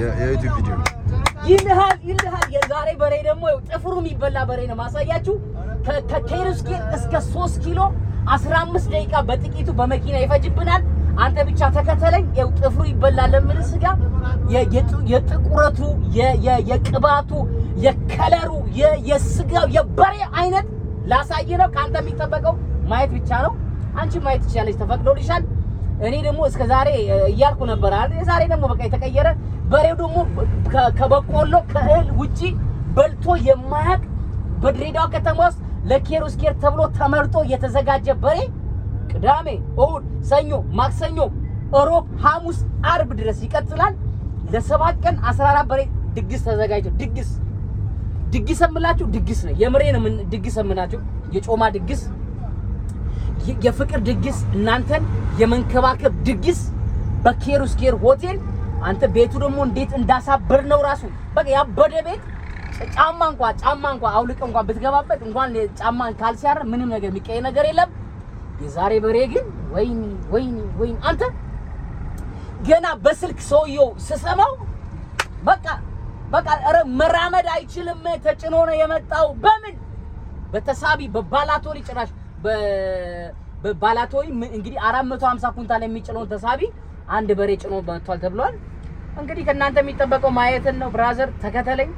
የዩቲዩብ ቪዲዮ ይልሃል የዛሬ በሬ ደግሞ ጥፍሩ የሚበላ በሬ ነው ማሳያችሁ። ከኬሩስኬር እስከ 3 ኪሎ 15 ደቂቃ በጥቂቱ በመኪና ይፈጅብናል። አንተ ብቻ ተከተለኝ። ይኸው ጥፍሩ ይበላል። ለምን ስጋ የጥቁረቱ የቅባቱ የከለሩ የስጋው የበሬ አይነት ላሳይ ነው። ካንተ የሚጠበቀው ማየት ብቻ ነው። አንቺ ማየት ትችላለሽ፣ ተፈቅዶልሻል። እኔ ደግሞ እስከ ዛሬ እያልኩ ነበር አይደል? ዛሬ ደግሞ በቃ የተቀየረ በሬው ደግሞ ከበቆሎ ከእህል ውጪ በልቶ የማያቅ በድሬዳዋ ከተማ ውስጥ ለኬሩስኬር ተብሎ ተመርጦ የተዘጋጀ በሬ ቅዳሜ፣ እሁድ፣ ሰኞ፣ ማክሰኞ፣ እሮብ፣ ሐሙስ፣ አርብ ድረስ ይቀጥላል። ለ7 ቀን 14 በሬ ድግስ ተዘጋጅቶ ድግስ የምላችሁ ድግስ ነው። የምሬ ነው። ድግስ የምናችሁ የጮማ ድግስ፣ የፍቅር ድግስ፣ እናንተን የመንከባከብ ድግስ በኬሩስኬር ሆቴል። አንተ ቤቱ ደግሞ እንዴት እንዳሳበር ነው ራሱ በቃ ያበደ ቤት። ጫማ እንኳን አውልቀ እንኳን ብትገባበት እንኳን ጫማን ካልሲያር ምንም ነገር የሚቀየር ነገር የለም። የዛሬ በሬ ግን ወይኔ አንተ ገና በስልክ ሰውየው ስሰማው በቃ ኧረ መራመድ አይችልም ተጭኖ ነው የመጣው። በምን በተሳቢ በባላቶሪ ጭራሽ በባላቶሪ እንግዲህ 450 ኩንታል የሚጭነውን ተሳቢ አንድ በሬ ጭኖ መጥቷል ተብሏል። እንግዲህ ከናንተ የሚጠበቀው ማየትን ነው። ብራዘር ተከተለኝ።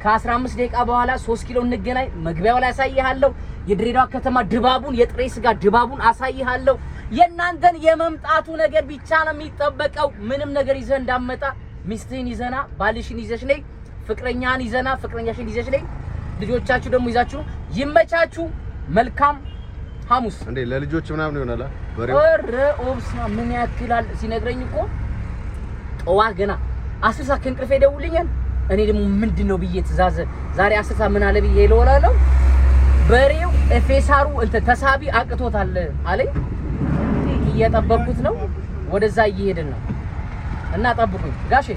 ከ15 ደቂቃ በኋላ 3 ኪሎ እንገናኝ። መግቢያው ላይ አሳይሃለሁ። የድሬዳዋ ከተማ ድባቡን፣ የጥሬ ስጋ ድባቡን አሳይሃለሁ። የናንተን የመምጣቱ ነገር ብቻ ነው የሚጠበቀው። ምንም ነገር ይዘህ እንዳመጣ ሚስትህን ይዘና ባልሽን ይዘሽ ነይ፣ ፍቅረኛን ይዘና ፍቅረኛሽን ይዘሽ ነይ። ልጆቻችሁ ደግሞ ይዛችሁ ይመቻችሁ። መልካም ሐሙስ። እንዴ ለልጆች ምናምን ይሆናል በሬው። ኧረ ኦብስማ ምን ያክላል ሲነግረኝ እኮ ጠዋት ገና 10 ሰዓት ከእንቅልፌ ደውልኛል። እኔ ደግሞ ምንድነው ብዬ ትእዛዝ ዛሬ 10 ሰዓት ምን አለ ብዬ ይለወላለሁ። በሬው ኤፌሳሩ ተሳቢ አቅቶታል አለኝ። እየጠበቅኩት ነው፣ ወደዛ እየሄድን ነው እና ጠብቁኝ ጋሼ።